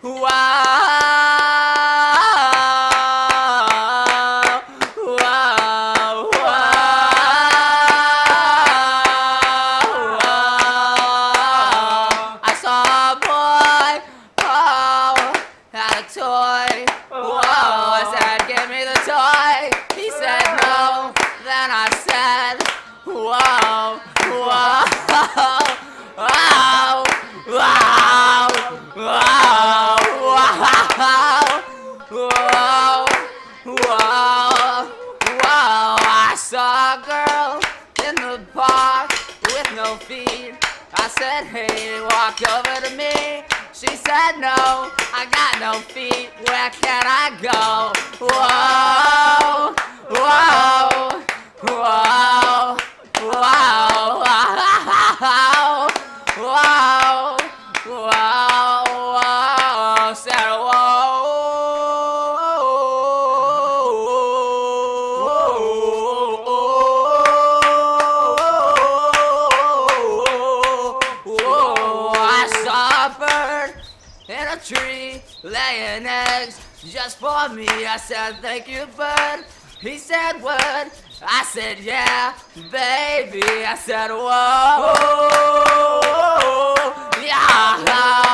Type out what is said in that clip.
I saw a boy, oh, had a toy. Whoa, I said, give me the toy. He said no. Then I said, whoa, whoa, wow, wow, wow, wow, whoa, whoa. I saw a girl in the park with no feet. I said, hey, walk over to me. She said, no, I got no feet. Where can I go? Whoa, whoa, whoa, whoa, whoa, whoa, whoa, said in a tree, laying eggs just for me. I said, thank you, bud. He said, what? I said, yeah, baby. I said, whoa, yeah.